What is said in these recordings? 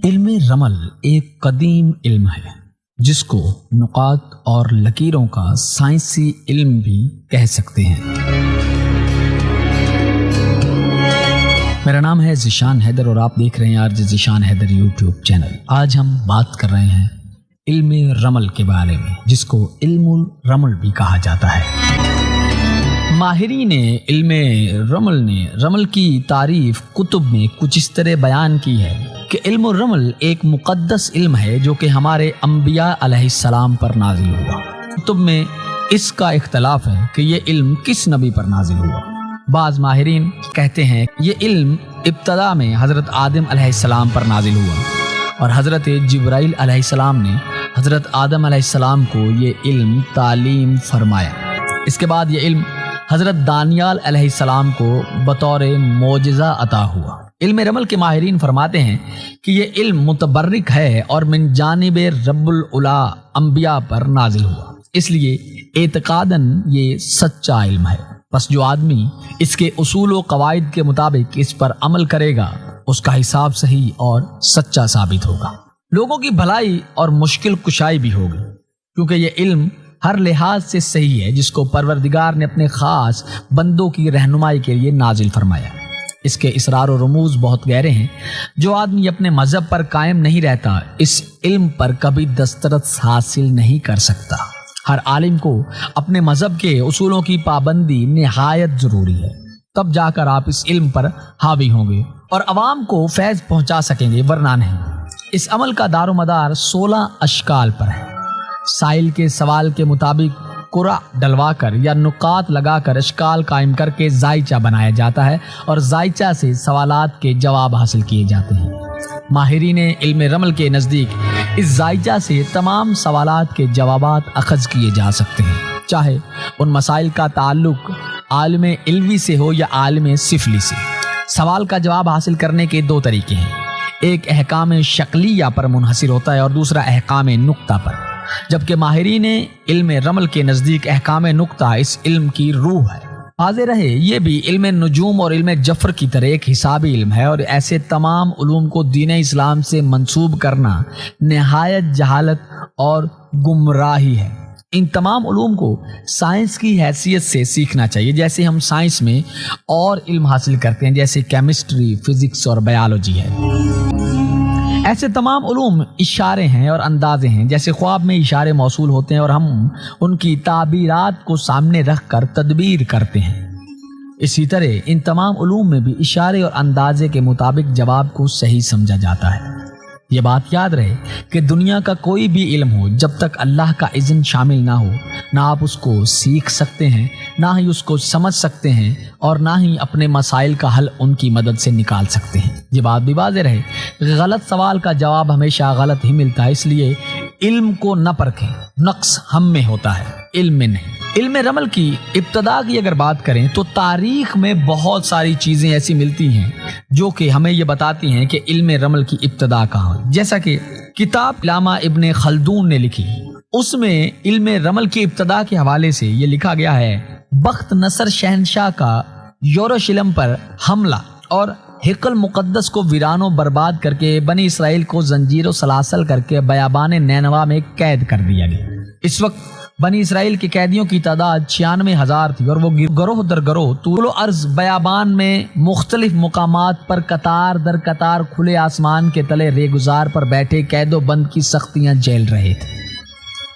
علم رمل ایک قدیم علم ہے جس کو نقاط اور لکیروں کا سائنسی علم بھی کہہ سکتے ہیں۔ میرا نام ہے ذیشان حیدر اور آپ دیکھ رہے ہیں RJ Zeeshan Haider YouTube channel. آج ہم بات کر رہے ہیں علم رمل کے بارے میں، جس کو علم الرمل بھی کہا جاتا ہے۔ ماہرین علم رمل نے رمل کی تعریف کتب میں کچھ اس طرح بیان کی ہے کہ علم الرمل ایک مقدس علم ہے جو کہ ہمارے انبیاء علیہ السلام پر نازل ہوا۔ کتب میں اس کا اختلاف ہے کہ یہ علم کس نبی پر نازل ہوا۔ بعض ماہرین کہتے ہیں یہ علم ابتدا میں حضرت آدم علیہ السلام پر نازل ہوا اور حضرت جبرائیل علیہ السلام نے حضرت آدم علیہ السلام کو یہ علم تعلیم فرمایا۔ اس کے بعد یہ علم حضرت دانیال علیہ السلام کو بطور معجزہ عطا ہوا۔ علم رمل کے ماہرین فرماتے ہیں کہ یہ علم متبرک ہے اور من جانب رب العلا انبیاء پر نازل ہوا، اس لیے اعتقاداً یہ سچا علم ہے۔ بس جو آدمی اس کے اصول و قواعد کے مطابق اس پر عمل کرے گا اس کا حساب صحیح اور سچا ثابت ہوگا، لوگوں کی بھلائی اور مشکل کشائی بھی ہوگی، کیونکہ یہ علم ہر لحاظ سے صحیح ہے جس کو پروردگار نے اپنے خاص بندوں کی رہنمائی کے لیے نازل فرمایا۔ اس کے اسرار و رموز بہت گہرے ہیں۔ جو آدمی اپنے مذہب پر قائم نہیں رہتا اس علم پر کبھی دسترس حاصل نہیں کر سکتا۔ ہر عالم کو اپنے مذہب کے اصولوں کی پابندی نہایت ضروری ہے، تب جا کر آپ اس علم پر حاوی ہوں گے اور عوام کو فیض پہنچا سکیں گے، ورنہ نہیں۔ اس عمل کا دار و مدار 16 اشکال پر ہے۔ سائل کے سوال کے مطابق قرع ڈلوا کر یا نقاط لگا کر اشکال قائم کر کے زائچہ بنایا جاتا ہے اور زائچہ سے سوالات کے جواب حاصل کیے جاتے ہیں۔ ماہرین علم رمل کے نزدیک اس زائچہ سے تمام سوالات کے جوابات اخذ کیے جا سکتے ہیں، چاہے ان مسائل کا تعلق عالم علوی سے ہو یا عالم سفلی سے۔ سوال کا جواب حاصل کرنے کے 2 طریقے ہیں، ایک احکام شکلیہ پر منحصر ہوتا ہے اور دوسرا احکام نقطہ پر، جبکہ ماہرین علم رمل کے نزدیک احکام نقطہ اس علم کی روح ہے۔ واضح رہے یہ بھی علم نجوم اور علم جفر کی طرح ایک حسابی علم ہے، اور ایسے تمام علوم کو دین اسلام سے منسوب کرنا نہایت جہالت اور گمراہی ہے۔ ان تمام علوم کو سائنس کی حیثیت سے سیکھنا چاہیے، جیسے ہم سائنس میں اور علم حاصل کرتے ہیں، جیسے کیمسٹری، فزکس اور بایولوجی ہے۔ ایسے تمام علوم اشارے ہیں اور اندازے ہیں، جیسے خواب میں اشارے موصول ہوتے ہیں اور ہم ان کی تعبیرات کو سامنے رکھ کر تدبیر کرتے ہیں، اسی طرح ان تمام علوم میں بھی اشارے اور اندازے کے مطابق جواب کو صحیح سمجھا جاتا ہے۔ یہ بات یاد رہے کہ دنیا کا کوئی بھی علم ہو، جب تک اللہ کا اذن شامل نہ ہو نہ آپ اس کو سیکھ سکتے ہیں، نہ ہی اس کو سمجھ سکتے ہیں اور نہ ہی اپنے مسائل کا حل ان کی مدد سے نکال سکتے ہیں۔ یہ بات بھی واضح رہے، غلط سوال کا جواب ہمیشہ غلط ہی ملتا ہے، اس لیے علم کو نہ پرکھیں، نقص ہم میں ہوتا ہے، علم میں نہیں۔ علم رمل کی ابتدا کی اگر بات کریں تو تاریخ میں بہت ساری چیزیں ایسی ملتی ہیں جو کہ ہمیں یہ بتاتی ہیں کہ علم رمل کی ابتدا کہاں ہوئی۔ جیسا کہ کتاب علامہ ابن خلدون نے لکھی، اس میں علم رمل کی ابتدا کے حوالے سے یہ لکھا گیا ہے: بخت نصر شہنشاہ کا یروشلم پر حملہ اور ہیکل مقدس کو ویران و برباد کر کے بنی اسرائیل کو زنجیر و سلاسل کر کے بیابان نینوا میں قید کر دیا گیا۔ اس وقت بنی اسرائیل کے قیدیوں کی تعداد 96,000 تھی اور وہ گروہ در گروہ طول و عرض بیابان میں مختلف مقامات پر قطار در قطار کھلے آسمان کے تلے ریگزار پر بیٹھے قید و بند کی سختیاں جھیل رہے تھے۔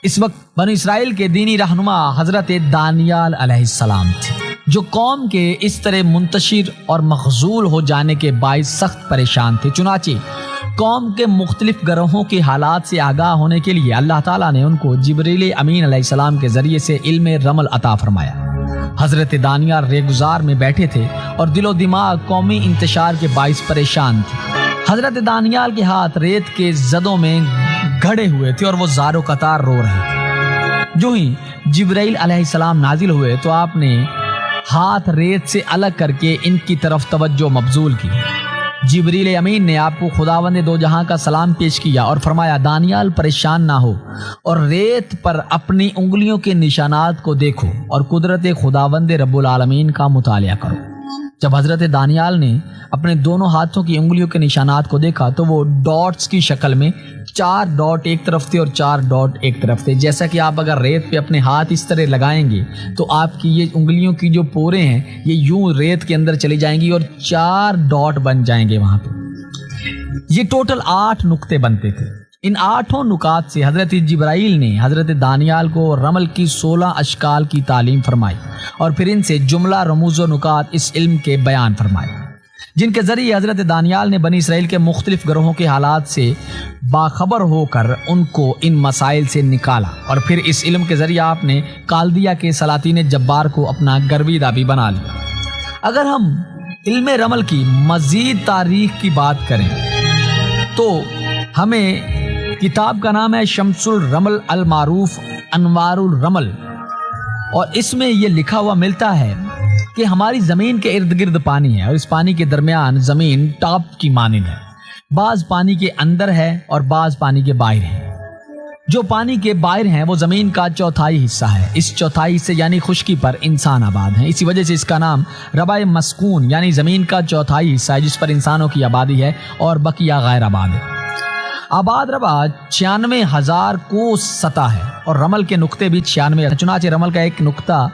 اس وقت بنی اسرائیل کے دینی رہنما حضرت دانیال علیہ السلام تھے، جو قوم کے اس طرح منتشر اور مخذول ہو جانے کے باعث سخت پریشان تھے۔ چنانچہ قوم کے مختلف گروہوں کے حالات سے آگاہ ہونے کے لیے اللہ تعالیٰ نے ان کو جبریل امین علیہ السلام کے ذریعے سے علم رمل عطا فرمایا۔ حضرت دانیال ریگزار میں بیٹھے تھے اور دل و دماغ قومی انتشار کے باعث پریشان تھے۔ حضرت دانیال کے ہاتھ ریت کے زدوں میں گھڑے ہوئے تھے اور وہ زار و قطار رو رہے تھے۔ جو ہی جبریل علیہ السلام نازل ہوئے تو آپ نے ہاتھ ریت سے الگ کر کے ان کی طرف توجہ مبذول کی۔ جبریل امین نے آپ کو خداوند دو جہاں کا سلام پیش کیا اور فرمایا: دانیال پریشان نہ ہو اور ریت پر اپنی انگلیوں کے نشانات کو دیکھو اور قدرت خداوند رب العالمین کا مطالعہ کرو۔ جب حضرت دانیال نے اپنے دونوں ہاتھوں کی انگلیوں کے نشانات کو دیکھا تو وہ ڈاٹس کی شکل میں 4 ڈاٹ ایک طرف تھے اور 4 ڈاٹ ایک طرف تھے. جیسا کہ آپ اگر ریت پہ اپنے ہاتھ اس طرح لگائیں گے تو آپ کی یہ انگلیوں کی جو پورے ہیں یہ یوں ریت کے اندر چلی جائیں گی اور 4 ڈاٹ بن جائیں گے وہاں پہ. یہ ٹوٹل 8 نقطے بنتے تھے. ان 8 نکات سے حضرت جبرائیل نے حضرت دانیال کو رمل کی 16 اشکال کی تعلیم فرمائی اور پھر ان سے جملہ رموز و نکات اس علم کے بیان فرمائے، جن کے ذریعے حضرت دانیال نے بنی اسرائیل کے مختلف گروہوں کے حالات سے باخبر ہو کر ان کو ان مسائل سے نکالا، اور پھر اس علم کے ذریعے آپ نے کالدیہ کے سلاطین جبار کو اپنا گرویدہ بھی بنا لیا. اگر ہم علم رمل کی مزید تاریخ کی بات کریں تو ہمیں کتاب کا نام ہے شمس الرمل المعروف انوار الرمل، اور اس میں یہ لکھا ہوا ملتا ہے کہ ہماری زمین کے ارد گرد پانی ہے اور اس پانی کے درمیان زمین ٹاپ کی مانند ہے. بعض پانی کے اندر ہے اور بعض پانی کے باہر ہے. جو پانی کے باہر ہیں وہ زمین کا 1/4 حصہ ہے. اس 1/4 حصے یعنی خشکی پر انسان آباد ہیں. اسی وجہ سے اس کا نام ربع مسکون یعنی زمین کا 1/4 حصہ ہے جس پر انسانوں کی آبادی ہے اور بقیہ غیر آباد ہے. آباد ربع 96,000 کوس سطح ہے اور رمل کے نقطے بھی 96. چنانچہ رمل کا ایک نقطہ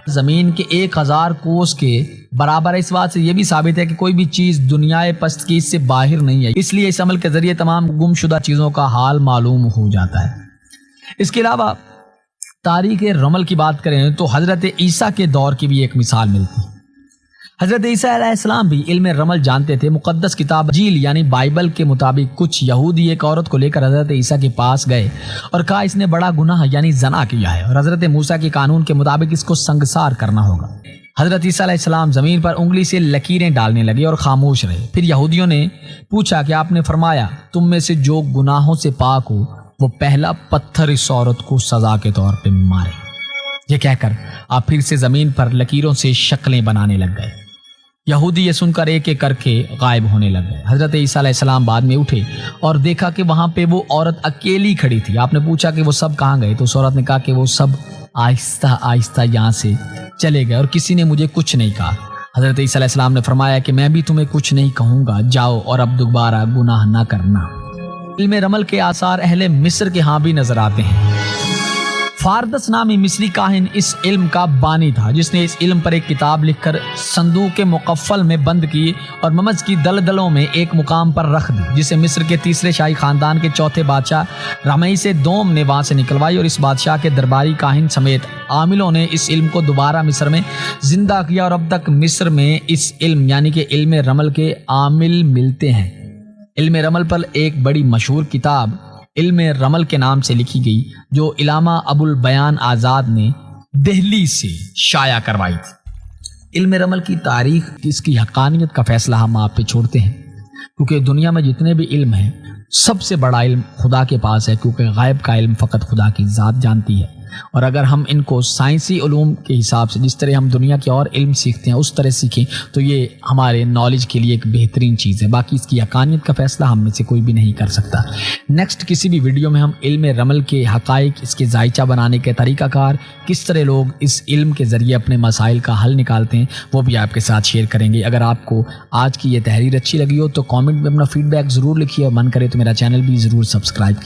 زمین کے 1000 کوس کے برابر ہے. اس بات سے یہ بھی ثابت ہے کہ کوئی بھی چیز دنیائے پست کی اس سے باہر نہیں ہے، اس لیے اس عمل کے ذریعے تمام گمشدہ چیزوں کا حال معلوم ہو جاتا ہے. اس کے علاوہ تاریخ رمل کی بات کریں تو حضرت عیسیٰ کے دور کی بھی ایک مثال ملتی ہے. حضرت عیسیٰ علیہ السلام بھی علم رمل جانتے تھے. مقدس کتاب انجیل یعنی بائبل کے مطابق کچھ یہودی ایک عورت کو لے کر حضرت عیسیٰ کے پاس گئے اور کہا اس نے بڑا گناہ یعنی زنا کیا ہے اور حضرت موسیٰ کے قانون کے مطابق اس کو سنگسار کرنا ہوگا. حضرت عیسیٰ علیہ السلام زمین پر انگلی سے لکیریں ڈالنے لگے اور خاموش رہے. پھر یہودیوں نے پوچھا کہ آپ نے فرمایا تم میں سے جو گناہوں سے پاک ہو وہ پہلا پتھر اس عورت کو سزا کے طور پہ مارے. یہ کہہ کر آپ پھر سے زمین پر لکیروں سے شکلیں بنانے لگ گئے. یہودی یہ سن کر ایک ایک کر کے غائب ہونے لگ گئے. حضرت عیسیٰ علیہ السلام بعد میں اٹھے اور دیکھا کہ وہاں پہ وہ عورت اکیلی کھڑی تھی. آپ نے پوچھا کہ وہ سب کہاں گئے تو اس عورت نے کہا کہ وہ سب آہستہ آہستہ یہاں سے چلے گئے اور کسی نے مجھے کچھ نہیں کہا. حضرت عیسیٰ علیہ السلام نے فرمایا کہ میں بھی تمہیں کچھ نہیں کہوں گا، جاؤ اور اب دوبارہ گناہ نہ کرنا. علم رمل کے آثار اہل مصر کے ہاں بھی نظر آتے ہیں. فاردس نامی مصری کاہن اس علم کا بانی تھا جس نے اس علم پر ایک کتاب لکھ کر صندوق مقفل میں بند کی اور ممز کی دلدلوں میں ایک مقام پر رکھ دی، جسے مصر کے 3 شاہی خاندان کے 4تھے بادشاہ رمیس دوم نے وہاں سے نکلوائی، اور اس بادشاہ کے درباری کاہن سمیت عاملوں نے اس علم کو دوبارہ مصر میں زندہ کیا، اور اب تک مصر میں اس علم یعنی کہ علم رمل کے عامل ملتے ہیں. علم رمل پر ایک بڑی مشہور کتاب علم رمل کے نام سے لکھی گئی جو علامہ ابو البیان آزاد نے دہلی سے شائع کروائی تھی. علم رمل کی تاریخ اس کی حقانیت کا فیصلہ ہم آپ پہ چھوڑتے ہیں، کیونکہ دنیا میں جتنے بھی علم ہیں سب سے بڑا علم خدا کے پاس ہے، کیونکہ غیب کا علم فقط خدا کی ذات جانتی ہے. اور اگر ہم ان کو سائنسی علوم کے حساب سے جس طرح ہم دنیا کے اور علم سیکھتے ہیں اس طرح سیکھیں تو یہ ہمارے نالج کے لیے ایک بہترین چیز ہے. باقی اس کی حقانیت کا فیصلہ ہم میں سے کوئی بھی نہیں کر سکتا. نیکسٹ کسی بھی ویڈیو میں ہم علم رمل کے حقائق، اس کے ذائچہ بنانے کے طریقہ کار، کس طرح لوگ اس علم کے ذریعے اپنے مسائل کا حل نکالتے ہیں وہ بھی آپ کے ساتھ شیئر کریں گے. اگر آپ کو آج کی یہ تحریر اچھی لگی ہو تو کامنٹ میں اپنا فیڈ بیک ضرور لکھیے اور من کرے تو میرا چینل بھی ضرور سبسکرائب